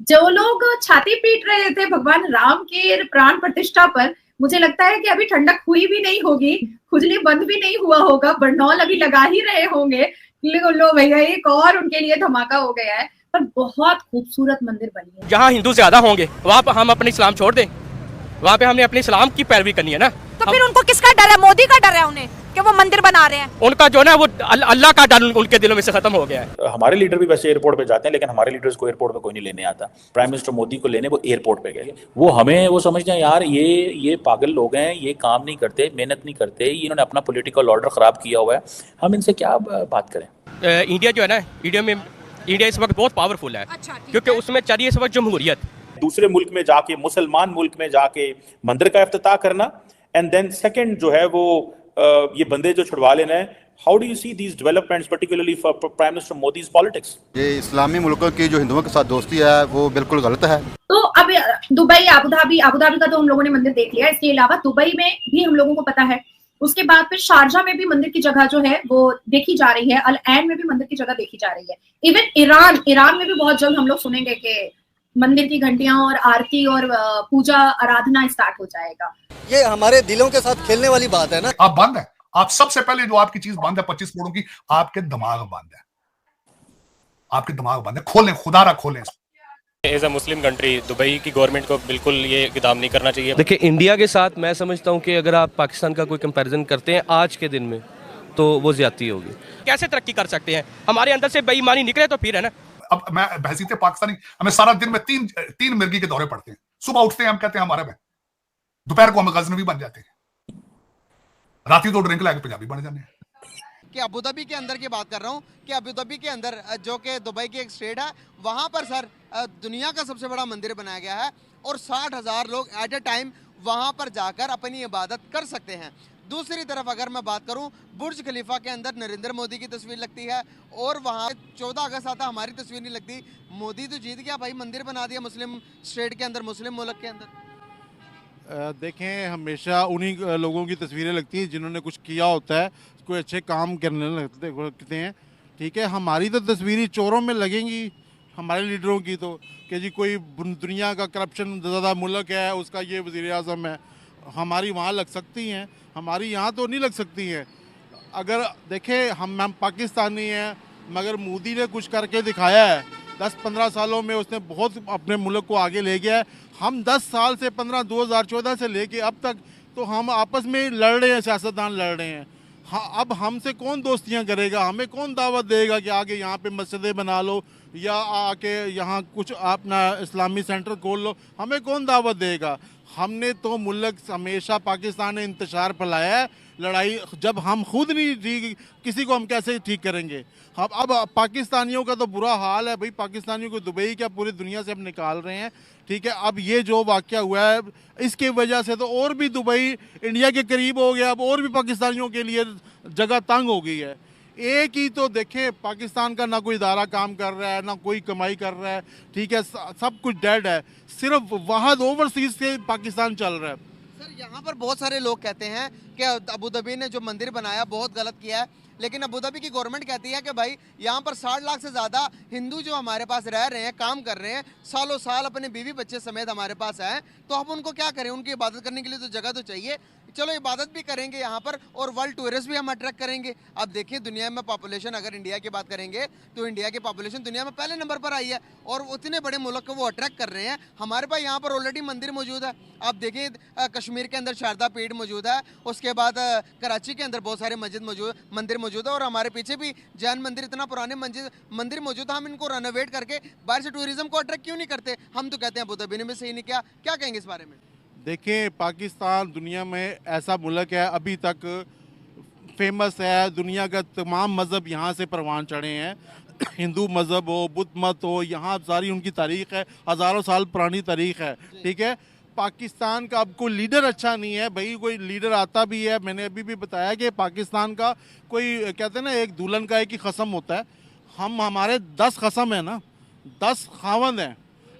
जो लोग छाती पीट रहे थे भगवान राम के प्राण प्रतिष्ठा पर, मुझे लगता है कि अभी ठंडक हुई भी नहीं होगी, खुजली बंद भी नहीं हुआ होगा, बरनौल अभी लगा ही रहे होंगे। लो भैया एक और उनके लिए धमाका हो गया है। पर बहुत खूबसूरत मंदिर बनी है। जहाँ हिंदू ज्यादा होंगे वहाँ पर हम अपने इस्लाम छोड़ दें, वहाँ पे हमने अपने इस्लाम की पैरवी करनी है ना। तो फिर उनको किसका डर है? मोदी का डर है उन्हें कि वो मंदिर बना रहे हैं। उनका जो ना वो अल्लाह का डर उनके दिलों में से खत्म हो गया है। हमारे लीडर भी वैसे एयरपोर्ट पे जाते हैं, लेकिन हमारे लीडर्स को एयरपोर्ट पे कोई नहीं लेने आता। प्राइम मिनिस्टर मोदी को लेने वो एयरपोर्ट पे गए। वो हमें वो समझते हैं यार ये पागल लोग हैं, ये काम नहीं करते, मेहनत नहीं करते, इन्होंने अपना पॉलिटिकल ऑर्डर खराब किया हुआ है, हम इनसे क्या बात करें। इंडिया जो है ना, इंडिया इस वक्त बहुत पावरफुल है। अच्छा, क्योंकि उसमें चल रही है इस वक्त जमहूरियत। दूसरे मुल्क में जाके, मुसलमान मुल्क में जाके मंदिर का इफ्तिताह करना, एंड देन सेकंड जो है वो ये बंदे जो छुड़वा लेना है। How do you see these developments particularly for prime minister Modi's politics? ये इस्लामी मुल्कों की जो हिंदुओं के साथ दोस्ती है वो बिल्कुल गलत है। तो अब दुबई, अबू धाबी का तो हम लोगों ने मंदिर देख लिया। इसके अलावा दुबई में भी हम लोगों को पता है। उसके बाद फिर शारजा में भी मंदिर की जगह जो है वो देखी जा रही है। अल ऐन में भी मंदिर की जगह देखी जा रही है। इवन ईरान में भी बहुत जल्द हम लोग सुनेंगे कि मंदिर की घंटियां और आरती और पूजा आराधना स्टार्ट हो जाएगा। ये हमारे दिलों के साथ खेलने वाली बात है ना। आप बंद है। आप सबसे पहले जो आपकी चीज बंद है 25 करोड़ की, आपके दिमाग बंद है। आपके दिमाग बंद है। खोलें, खुदारा खोलें। As a Muslim country Dubai की गवर्नमेंट को बिल्कुल ये इक़दाम नहीं करना चाहिए। देखिए, इंडिया के साथ मैं समझता हूँ कि अगर आप पाकिस्तान का कोई कंपैरिजन करते हैं आज के दिन में, तो वो ज्यादती होगी। कैसे तरक्की कर सकते हैं? हमारे अंदर से बेईमानी निकले तो फिर है ना। अब मैं बहसीत पाकिस्तानी, हमें सारा दिन में तीन मिर्गी के दौरे पड़ते हैं। सुबह उठते हैं हम कहते हैं हमारे में, दोपहर को हम गजनवी बन जाते हैं, राती तो ड्रिंक लाके पंजाबी बन जाते हैं। कि अबू धाबी के अंदर की बात कर रहा हूँ कि अबू धाबी के अंदर जो कि दुबई की एक स्टेट है, वहाँ पर सर दुनिया का सबसे बड़ा मंदिर बनाया गया है और 60,000 लोग एट ए टाइम वहाँ पर जाकर अपनी इबादत कर सकते हैं। दूसरी तरफ अगर मैं बात करूं, बुर्ज खलीफा के अंदर नरेंद्र मोदी की तस्वीर लगती है और वहाँ 14 अगस्त आता हमारी तस्वीर नहीं लगती। मोदी तो जीत गया भाई, मंदिर बना दिया मुस्लिम स्टेट के अंदर, मुस्लिम मुल्क के अंदर। देखें, हमेशा उन्हीं लोगों की तस्वीरें लगती हैं जिन्होंने कुछ किया होता है, कोई अच्छे काम करने लगते हैं। ठीक है, हमारी तो तस्वीरें चोरों में लगेंगी, हमारे लीडरों की तो, कि जी कोई दुनिया का करप्शन ज़्यादा मुल्क है, उसका ये वज़ीर आज़म है। हमारी वहाँ लग सकती हैं, हमारी यहाँ तो नहीं लग सकती हैं। अगर देखें, हम पाकिस्तानी हैं, मगर मोदी ने कुछ करके दिखाया है। 10-15 सालों में उसने बहुत अपने मुल्क को आगे ले गया है। हम 10 साल से 2014 से लेके अब तक तो हम आपस में लड़ रहे हैं, सियासतदान लड़ रहे हैं। हाँ, अब हमसे कौन दोस्तियां करेगा? हमें कौन दावत देगा कि आगे यहाँ पे मस्जिदें बना लो या आके यहाँ कुछ अपना इस्लामी सेंटर खोल लो? हमें कौन दावत देगा? हमने तो मुल्क हमेशा, पाकिस्तान ने इंतशार फैलाया है। लड़ाई जब हम खुद नहीं ठीक, किसी को हम कैसे ठीक करेंगे? हम अब पाकिस्तानियों का तो बुरा हाल है भाई। पाकिस्तानियों को दुबई क्या पूरी दुनिया से हम निकाल रहे हैं। ठीक है, अब ये जो वाक़या हुआ है इसकी वजह से तो और भी दुबई इंडिया के करीब हो गया, अब और भी पाकिस्तानियों के लिए जगह तंग हो गई है। एक ही तो देखें, पाकिस्तान का ना कोई इदारा काम कर रहा है, ना कोई कमाई कर रहा है। ठीक है, सब कुछ डेड है, सिर्फ वहाँ ओवरसीज से पाकिस्तान चल रहा है। सर, यहाँ पर बहुत सारे लोग कहते हैं कि अबू धाबी ने जो मंदिर बनाया बहुत गलत किया है, लेकिन अबू धाबी की गवर्नमेंट कहती है कि भाई यहाँ पर 60 लाख से ज़्यादा हिंदू जो हमारे पास रह रहे हैं, काम कर रहे हैं, सालों साल अपने बीवी बच्चे समेत हमारे पास आए, तो हम उनको क्या करें? उनकी इबादत करने के लिए तो जगह तो चाहिए। चलो इबादत भी करेंगे यहाँ पर और वर्ल्ड टूरिस्ट भी हम अट्रैक्ट करेंगे। अब देखिए, दुनिया में पॉपुलेशन, अगर इंडिया की बात करेंगे तो इंडिया की पॉपुलेशन दुनिया में पहले नंबर पर आई है और उतने बड़े मुल्क को वो अट्रैक्ट कर रहे हैं। हमारे पास यहाँ पर ऑलरेडी मंदिर मौजूद है। आप देखिए, कश्मीर के अंदर शारदा पीठ मौजूद है, उसके बाद कराची के अंदर बहुत सारे मंदिर मौजूद है और हमारे पीछे भी जैन मंदिर, इतना पुराने मंदिर मौजूद है। हम इनको रेनोवेट करके बाहर से टूरिज्म को अट्रैक्ट क्यों नहीं करते? हम तो कहते हैं अबू धाबी ने भी सही नहीं किया। क्या कहेंगे इस बारे में? देखें, पाकिस्तान दुनिया में ऐसा मुल्क है, अभी तक फेमस है, दुनिया का तमाम मज़हब यहाँ से परवान चढ़े हैं। हिंदू मज़हब हो, बुद्ध मत हो, यहाँ सारी उनकी तारीख़ है, हज़ारों साल पुरानी तारीख़ है। ठीक है, पाकिस्तान का अब कोई लीडर अच्छा नहीं है भाई। कोई लीडर आता भी है, मैंने अभी भी बताया कि पाकिस्तान का कोई, कहते हैं ना, एक दुल्हन का एक ही खसम होता है। हमारे 10 खसम है ना, 10 खावंद हैं।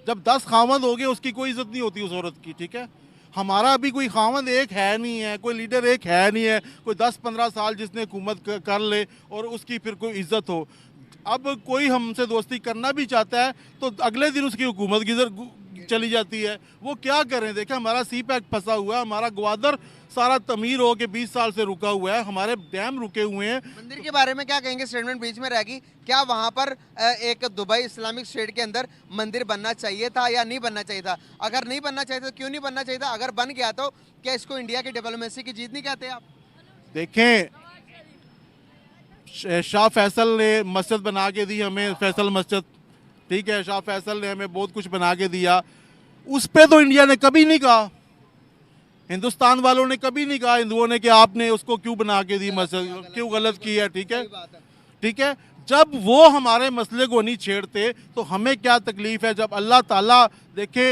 जब 10 खावंद हो गए, उसकी कोई इज्जत नहीं होती उस औरत की। ठीक है, हमारा अभी कोई खावंद एक है नहीं है, कोई लीडर एक है नहीं है, कोई 10-15 साल जिसने हुकूमत कर ले और उसकी फिर कोई इज्जत हो। अब कोई हमसे दोस्ती करना भी चाहता है तो अगले दिन उसकी हुकूमत चली जाती है। वो क्या करें? देखें, हमारा सी पैक फंसा हुआ है, हमारा ग्वादर सारा तमीर हो के 20 साल से रुका हुआ है, हमारे डैम रुके हुए हैं। मंदिर के बारे में क्या कहेंगे? स्टेटमेंट बीच में रहेगी, क्या वहां पर एक दुबई इस्लामिक स्टेट के अंदर मंदिर बनना चाहिए था या नहीं बनना चाहिए था? अगर नहीं बनना चाहिए तो क्यों नहीं बनना चाहिए था? अगर बन गया तो क्या इसको इंडिया की डिप्लोमेसी की जीत नहीं कहते आप? देखें, शाह फैसल ने मस्जिद बना के दी हमें, फैसल मस्जिद, ठीक है, शाह फैसल ने हमें बहुत कुछ बना के दिया। उस पे तो इंडिया ने कभी नहीं कहा, हिंदुस्तान वालों ने कभी नहीं कहा हिंदुओं ने कि आपने उसको क्यों बना के दी मस्जिद, क्यों गलत की है, ठीक है, ठीक है। जब वो हमारे मसले को नहीं छेड़ते तो हमें क्या तकलीफ है? जब अल्लाह ताला देखे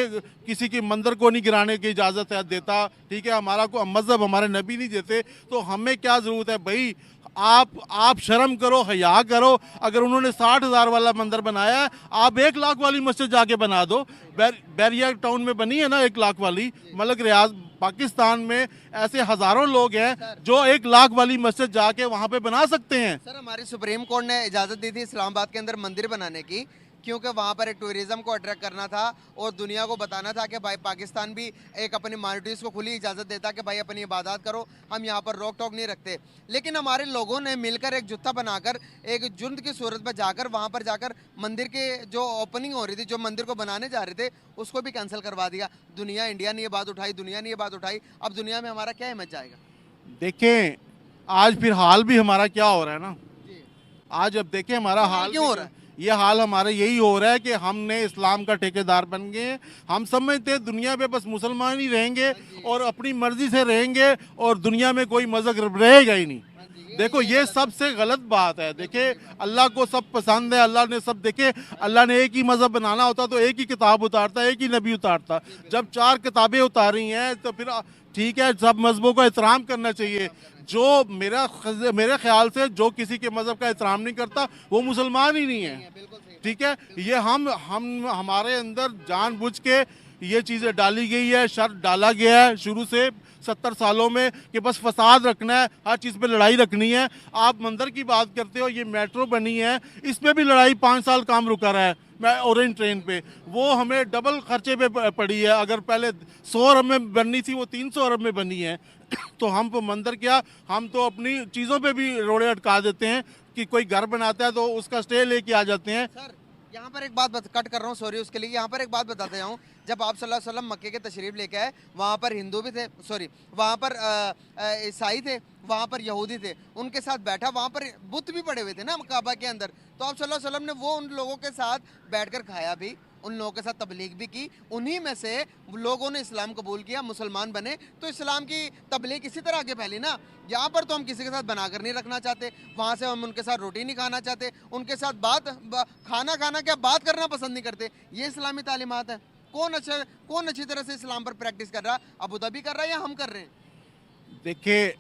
किसी की मंदिर को नहीं गिराने की इजाज़त है देता, ठीक है, हमारा को मज़हब हमारे नबी नहीं देते, तो हमें क्या ज़रूरत है भाई? आप शर्म करो, हया करो। अगर उन्होंने 60,000 वाला मंदिर बनाया है, आप 1 लाख वाली मस्जिद जाके बना दो। बैरिया टाउन में बनी है ना 1 लाख वाली, मलक रियाज, पाकिस्तान में ऐसे हजारों लोग हैं जो 1 लाख वाली मस्जिद जाके वहाँ पे बना सकते हैं। सर, हमारी सुप्रीम कोर्ट ने इजाज़त दी थी इस्लामाबाद के अंदर मंदिर बनाने की, क्योंकि वहाँ पर एक टूरिज्म को अट्रैक्ट करना था और दुनिया को बताना था कि भाई पाकिस्तान भी एक अपनी माइनॉरिटीज़ को खुली इजाज़त देता कि भाई अपनी इबादत करो, हम यहाँ पर रोक टोक नहीं रखते। लेकिन हमारे लोगों ने मिलकर एक जुत्ता बनाकर एक जुर्म की सूरत में जाकर वहाँ पर जाकर मंदिर के जो ओपनिंग हो रही थी, जो मंदिर को बनाने जा रहे थे, उसको भी कैंसिल करवा दिया। दुनिया, इंडिया ने ये बात उठाई, दुनिया ने ये बात उठाई, अब दुनिया में हमारा क्या इमेज जाएगा? देखें, आज फिर हाल भी हमारा क्या हो रहा है ना, आज अब देखें हमारा हाल क्यों हो रहा है? ये हाल हमारे यही हो रहा है कि हमने इस्लाम का ठेकेदार बन गए। हम समझते हैं दुनिया में बस मुसलमान ही रहेंगे और अपनी मर्जी से रहेंगे और दुनिया में कोई मज़हब रहेगा ही नहीं। देखो, ये सबसे गलत बात है। देखिए, अल्लाह को सब पसंद है, अल्लाह ने सब, देखे, अल्लाह ने एक ही मज़हब बनाना होता तो एक ही किताब उतारता, एक ही नबी उतारता। जब 4 किताबें उतारी हैं तो फिर ठीक है, सब मज़हबों का एहतराम करना चाहिए। जो मेरे ख्याल से जो किसी के मज़हब का एहतराम नहीं करता वो मुसलमान ही नहीं है, ठीक है। ये हम हमारे अंदर जानबूझ के ये चीज़ें डाली गई है, शर्त डाला गया है शुरू से 70 सालों में कि बस फसाद रखना है, हर चीज़ पे लड़ाई रखनी है। आप मंदिर की बात करते हो, ये मेट्रो बनी है, इसमें भी लड़ाई 5 साल काम रुका रहा है। ऑरेंज ट्रेन पे वो हमें डबल खर्चे पे पड़ी है। अगर पहले 100 अरब में बननी थी, वो 300 अरब में बनी है। तो हम तो मंदिर क्या, हम तो अपनी चीज़ों पे भी रोड़े अटका देते हैं कि कोई घर बनाता है तो उसका स्टे लेके आ जाते हैं। सर, यहाँ पर एक बात कट कर रहा हूँ, सॉरी उसके लिए। यहाँ पर एक बात बताते जाऊँ, जब आप सल्लल्लाहु अलैहि वसल्लम मक्के के तशरीफ लेके आए, वहाँ पर हिंदू भी थे, सॉरी वहाँ पर ईसाई थे, वहाँ पर यहूदी थे, उनके साथ बैठा, वहाँ पर बुत भी पड़े हुए थे ना काबा के अंदर। तो आप सल्लल्लाहु अलैहि वसल्लम ने वो उन लोगों के साथ बैठकर खाया भी, उन लोगों के साथ तबलीग भी की, उन्हीं में से लोगों ने इस्लाम कबूल किया, मुसलमान बने। तो इस्लाम की तबलीग इसी तरह आगे फैली ना। यहाँ पर तो हम किसी के साथ बनाकर नहीं रखना चाहते, वहाँ से हम उनके साथ रोटी नहीं खाना चाहते, उनके साथ खाना क्या बात करना पसंद नहीं करते। ये इस्लामी तालीमात है। कौन अच्छी तरह से इस्लाम पर प्रैक्टिस कर रहा है? अबू धाबी कर रहा है या हम कर रहे हैं? देखिए,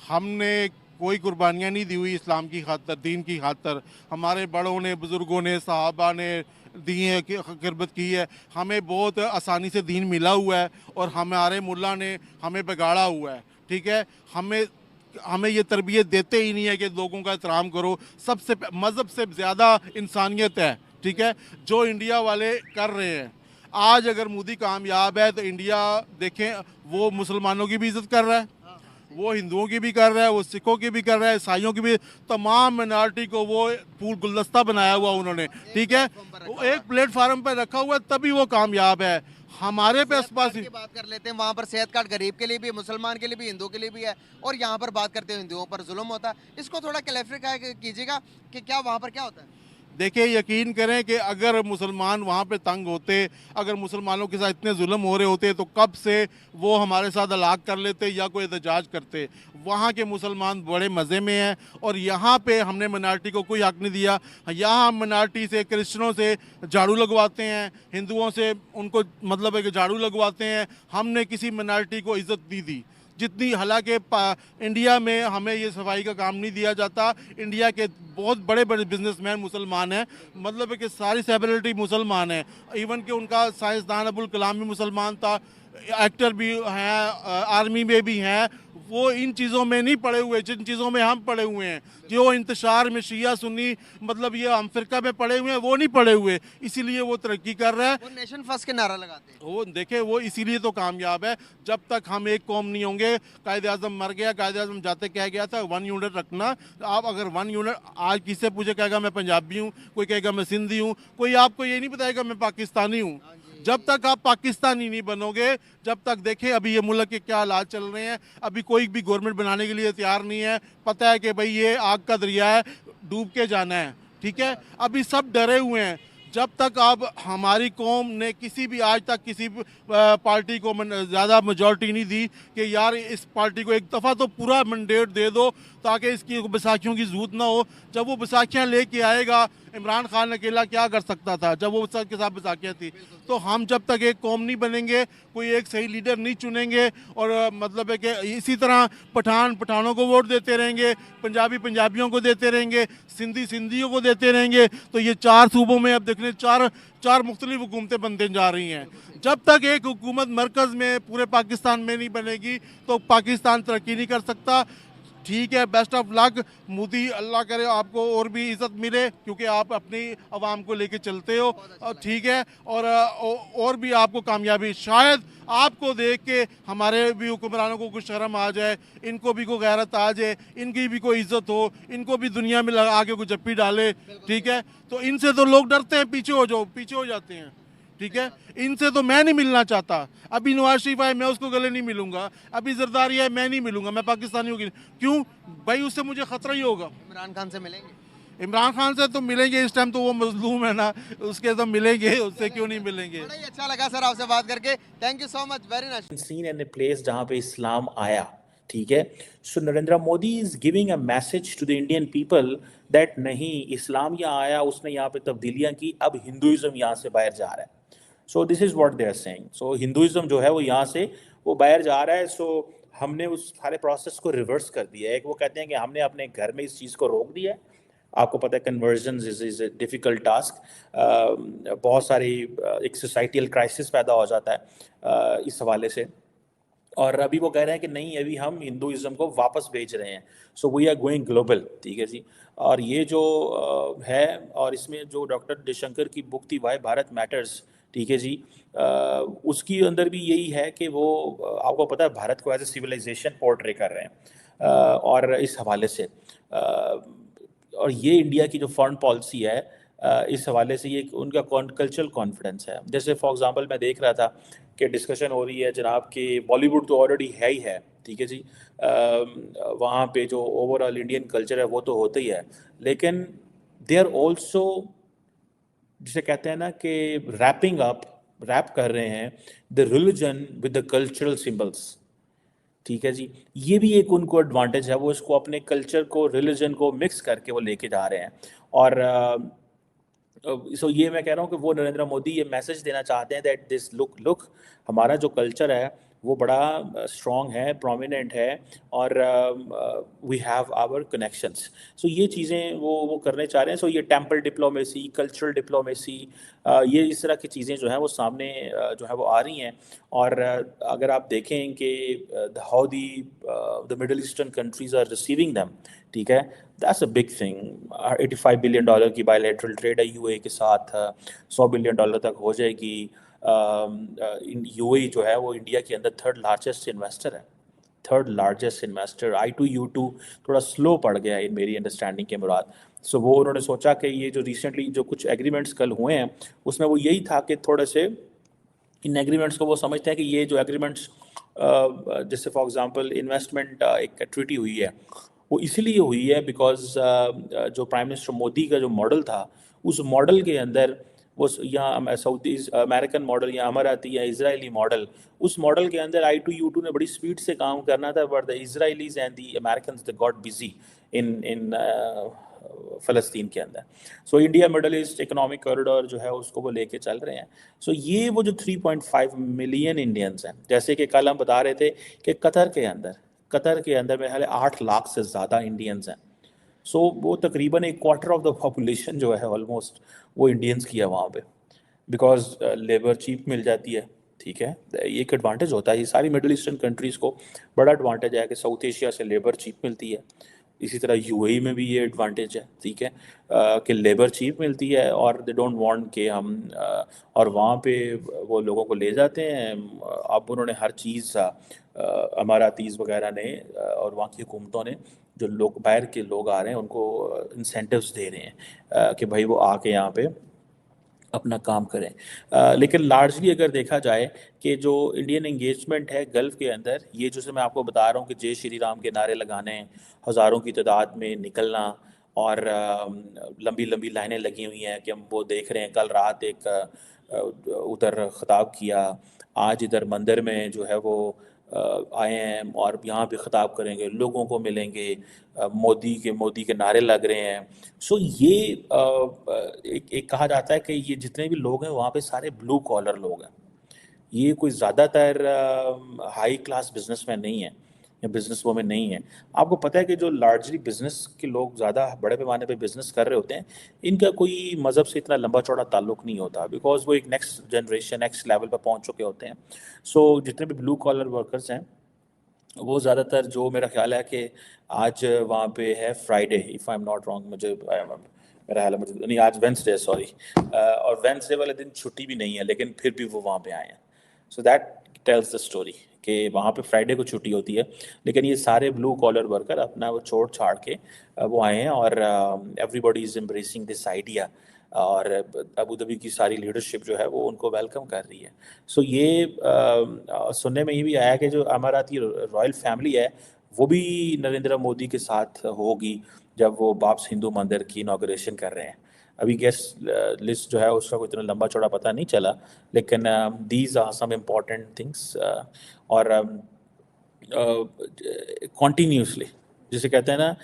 हमने कोई कुर्बानियाँ नहीं दी हुई इस्लाम की खातर, दीन की खातर। हमारे बड़ों ने, बुज़ुर्गों ने, सहाबा ने दी है, क़िरबत की है। हमें बहुत आसानी से दीन मिला हुआ है और हमारे मुल्ला ने हमें बिगाड़ा हुआ है, ठीक है। हमें ये तरबियत देते ही नहीं है कि लोगों का एहतराम करो। सबसे मज़हब से ज़्यादा इंसानियत है, ठीक है, जो इंडिया वाले कर रहे हैं। आज अगर मोदी कामयाब है तो इंडिया देखें, वो मुसलमानों की भी इज़्ज़त कर रहा है, वो हिंदुओं की भी कर रहा है, वो सिखों की भी कर रहा है, ईसाइयों की भी, तमाम मिनॉरिटी को वो फूल गुलदस्ता बनाया हुआ उन्होंने, ठीक है, एक प्लेटफार्म पर रखा हुआ है, तभी वो कामयाब है। हमारे पे आसपास की बात कर लेते हैं, वहाँ पर सेहत कार्ड गरीब के लिए भी, मुसलमान के लिए भी, हिंदू के लिए भी है, और यहाँ पर बात करते हैं हिंदुओं पर जुल्म होता है। इसको थोड़ा क्लैरिफाई कीजिएगा कि क्या वहाँ पर क्या होता है? देखिए, यकीन करें कि अगर मुसलमान वहाँ पे तंग होते, अगर मुसलमानों के साथ इतने जुल्म हो रहे होते तो कब से वो हमारे साथ हलाक कर लेते या कोई एहतजाज करते। वहाँ के मुसलमान बड़े मज़े में हैं और यहाँ पे हमने मिनॉरिटी को कोई हक नहीं दिया। यहाँ हम मिनॉरिटी से, क्रिश्चनों से झाड़ू लगवाते हैं, हिंदुओं से उनको मतलब है कि झाड़ू लगवाते हैं। हमने किसी मिनॉरिटी को इज़्ज़त नहीं दी जितनी, हालांकि इंडिया में हमें ये सफाई का काम नहीं दिया जाता। इंडिया के बहुत बड़े बड़े बिजनेसमैन मुसलमान हैं, मतलब है कि सारी सेलिब्रिटी मुसलमान हैं। इवन कि उनका साइंसदान अबुल कलाम भी मुसलमान था, एक्टर भी हैं, आर्मी में भी हैं, वो इन चीज़ों में नहीं पड़े हुए जिन चीज़ों में हम पड़े हुए हैं। जो इंतशार में शिया सुन्नी मतलब ये हम फिरका में पड़े हुए हैं वो नहीं पड़े हुए, इसीलिए वो तरक्की कर रहा है। वो नेशन फर्स्ट के नारा लगाते हैं। वो देखे वो इसीलिए तो कामयाब है। जब तक हम एक कौम नहीं होंगे, कायदे आज़म मर गया, कायदे आज़म जाते कह गया था 1 यूनिट रखना। आप अगर 1 यूनिट आज किससे पूछे कहेगा मैं पंजाबी हूँ, कोई कहेगा मैं सिंधी हूँ, कोई आपको ये नहीं बताएगा मैं पाकिस्तानी हूँ। जब तक आप पाकिस्तानी नहीं बनोगे, जब तक देखें अभी ये मुल्क के क्या हालात चल रहे हैं, अभी कोई भी गवर्नमेंट बनाने के लिए तैयार नहीं है। पता है कि भाई ये आग का दरिया है, डूब के जाना है, ठीक है। अभी सब डरे हुए हैं। जब तक आप हमारी कौम ने किसी भी आज तक किसी पार्टी को ज़्यादा मेजॉरिटी नहीं दी कि यार इस पार्टी को एक दफ़ा तो पूरा मैंडेट दे दो ताकि इसकी बैसाखियों की ज़रूरत ना हो। जब वो बैसाखियाँ लेके आएगा, इमरान खान अकेला क्या कर सकता था जब वो के साथ बैसाखियाँ थी। तो हम जब तक एक कौम नहीं बनेंगे, कोई एक सही लीडर नहीं चुनेंगे, और मतलब है कि इसी तरह पठानों को वोट देते रहेंगे, पंजाबी पंजाबियों को देते रहेंगे, सिंधी सिंधियों को देते रहेंगे, तो ये 4 सूबों में अब देखने चार मुख्तलिफ हुकूमतें बनते जा रही हैं। जब तक एक हुकूमत मरकज़ में पूरे पाकिस्तान में नहीं बनेगी तो पाकिस्तान तरक्की नहीं कर सकता। ठीक है, बेस्ट ऑफ लक मोदी, अल्लाह करे आपको और भी इज़्ज़त मिले क्योंकि आप अपनी आवाम को लेके चलते हो, ठीक है। और भी आपको कामयाबी, शायद आपको देख के हमारे भी हुक्मरानों को कुछ शर्म आ जाए, इनको भी कोई गैरत आ जाए, इनकी भी कोई इज़्ज़त हो, इनको भी दुनिया में लगा के कोई जप्पी डाले, ठीक है। तो इनसे तो लोग डरते हैं, पीछे हो जाते हैं, ठीक है। इनसे तो मैं नहीं मिलना चाहता। अभी नवाज शरीफ आए, मैं उसको गले नहीं मिलूंगा। अभी जरदारी आए, मैं नहीं मिलूंगा, मैं पाकिस्तानी हूँ। क्यों भाई, उससे मुझे खतरा ही होगा। इमरान खान से मिलेंगे? इमरान खान से तो मिलेंगे, इस टाइम तो वो मजलूम है ना, उसके तो मिलेंगे, उससे क्यों नहीं मिलेंगे। बड़ा ही अच्छा लगा सर आपसे बात करके, thank you so much, very nice. Scene and place जहाँ पे इस्लाम आया, ठीक है। So Narendra Modi is giving a message to the Indian people that नहीं, इस्लाम यहाँ आया, उसने यहाँ पे तब्दीलियाँ की, अब हिंदुइज्म यहाँ से बाहर जा रहा है। So this is what they are saying. So Hinduism जो है वो यहाँ से वो बाहर जा रहा है। सो हमने उस सारे प्रोसेस को रिवर्स कर दिया है। एक वो कहते हैं कि हमने अपने घर में इस चीज़ को रोक दिया है। आपको पता है conversion is a difficult task. बहुत सारी एक सोसाइटल क्राइसिस पैदा हो जाता है इस हवाले से। और अभी वो कह रहे हैं कि नहीं, अभी हम हिंदुइज्म को वापस भेज रहे हैं। So we are going global, ठीक है जी। और ये जो है, और इसमें जो डॉक्टर जयशंकर की बुक थी वाई भारत मैटर्स, ठीक है जी, उसकी अंदर भी यही है कि वो आपको पता है भारत को एज ए सिविलाइजेशन पोर्ट्रे कर रहे हैं। और इस हवाले से और ये इंडिया की जो फॉरेन पॉलिसी है, इस हवाले से ये उनका कल्चरल कॉन्फिडेंस है। जैसे फॉर एग्जांपल मैं देख रहा था कि डिस्कशन हो रही है जनाब कि बॉलीवुड तो ऑलरेडी है ही है, ठीक है जी। वहाँ पे जो ओवरऑल इंडियन कल्चर है वो तो होता ही है, लेकिन दे आर ऑल्सो, जिसे कहते हैं ना कि रैप कर रहे हैं the religion with the cultural symbols, ठीक है जी। ये भी एक उनको एडवांटेज है, वो इसको अपने कल्चर को, रिलीजन को मिक्स करके वो लेके जा रहे हैं। और सो ये मैं कह रहा हूँ कि वो नरेंद्र मोदी ये मैसेज देना चाहते हैं दैट दिस लुक हमारा जो कल्चर है वो बड़ा स्ट्रॉन्ग है, प्रोमिनेंट है, और वी हैव आवर कनेक्शंस। सो ये चीज़ें वो करने चाह रहे हैं। सो ये टेम्पल डिप्लोमेसी, कल्चरल डिप्लोमेसी, ये इस तरह की चीज़ें जो हैं वो सामने जो है वो आ रही हैं। और अगर आप देखें कि how the middle eastern countries are receiving them, ठीक है, that's a big thing. $85 billion की बायलैटरल ट्रेड है यूएई के साथ, $100 बिलियन तक हो जाएगी। यूएई जो है वो इंडिया के अंदर थर्ड लार्जेस्ट इन्वेस्टर। I2U2 थोड़ा स्लो पड़ गया है मेरी अंडरस्टैंडिंग के मुराद। सो वो उन्होंने सोचा कि ये जो रिसेंटली जो कुछ एग्रीमेंट्स कल हुए हैं उसमें वो यही था कि थोड़े से इन एग्रीमेंट्स को वो समझते हैं कि ये जो एग्रीमेंट्स जैसे फॉर एग्जांपल इन्वेस्टमेंट एक ट्रीटी हुई है वो इसीलिए हुई है बिकॉज जो प्राइम मिनिस्टर मोदी का जो मॉडल था उस मॉडल के अंदर वो यहाँ साउथ अमेरिकन मॉडल या अमाराती या इजरायली मॉडल, उस मॉडल के अंदर I2U2 ने बड़ी स्पीड से काम करना था, but the Israelis and the Americans they got busy in फ़लस्तीन के अंदर। So India middle east economic corridor जो है उसको वो लेके चल रहे हैं। सो ये वो जो 3.5 मिलियन इंडियंस हैं, जैसे कि कल हम बता रहे थे कि कतर के अंदर मेरे ख्याल 8 लाख से ज़्यादा इंडियंस हैं। सो वो तकरीबन 1/4 ऑफ द पॉपुलेशन जो है ऑलमोस्ट वो इंडियंस की है वहाँ पे, बिकॉज लेबर चीप मिल जाती है, ठीक है, ये एक एडवांटेज होता है। ये सारी मिडिल ईस्टर्न कंट्रीज़ को बड़ा एडवांटेज है कि साउथ एशिया से लेबर चीप मिलती है। इसी तरह यूएई में भी ये एडवांटेज है, ठीक है, कि लेबर चीप मिलती है और दे डोंट वांट कि हम और वहाँ पे वो लोगों को ले जाते हैं। अब उन्होंने हर चीज़ अमारातीज़ वगैरह ने और वहाँ की हुकूमतों ने जो लोग बाहर के लोग आ रहे हैं उनको इंसेंटिव्स दे रहे हैं कि भाई वो आके यहाँ पे अपना काम करें। लेकिन लार्जली अगर देखा जाए कि जो इंडियन एंगेजमेंट है गल्फ़ के अंदर, ये जैसे मैं आपको बता रहा हूँ कि जय श्री राम के नारे लगाने, हज़ारों की तादाद में निकलना और लंबी लंबी लाइनें लगी हुई हैं कि हम वो देख रहे हैं। कल रात एक उधर ख़िताब किया, आज इधर मंदिर में जो है वो आए हैं और यहाँ भी ख़िताब करेंगे, लोगों को मिलेंगे, मोदी के नारे लग रहे हैं। सो ये एक कहा जाता है कि ये जितने भी लोग हैं वहाँ पे सारे ब्लू कॉलर लोग हैं। ये कोई ज़्यादातर हाई क्लास बिजनेसमैन नहीं है या बिजनेस वोमेन नहीं है। आपको पता है कि जो लार्जली बिजनेस के लोग ज़्यादा बड़े पैमाने पे बिजनेस कर रहे होते हैं, इनका कोई मज़हब से इतना लंबा चौड़ा ताल्लुक नहीं होता, बिकॉज वो एक नेक्स्ट जनरेशन नेक्स्ट लेवल पर पहुँच चुके होते हैं। सो जितने भी ब्लू कॉलर वर्कर्स हैं वो ज़्यादातर, जो मेरा ख्याल है कि आज वहाँ पे है Friday, if I am not wrong, मेरा ख्याल है मुझे नहीं, आज वेंसडे, सॉरी, और वेंसडे वाले दिन छुट्टी भी नहीं है, लेकिन फिर भी वो वहाँ पे आए हैं। So that tells the story कि वहाँ पे फ्राइडे को छुट्टी होती है, लेकिन ये सारे ब्लू कॉलर वर्कर अपना वो छोड़ छाड़ के वो आए हैं और everybody is embracing this idea और अबू धाबी की सारी लीडरशिप जो है वो उनको वेलकम कर रही है। सो ये सुनने में ये भी आया कि जो अमाराती रॉयल फैमिली है वो भी नरेंद्र मोदी के साथ होगी जब वो बाब्स हिंदू मंदिर की इनॉग्रेशन कर रहे हैं। अभी गेस्ट लिस्ट जो है उसका कोई इतना लंबा चौड़ा पता नहीं चला, लेकिन these are some important things और कॉन्टीन्यूसली जिसे कहते हैं ना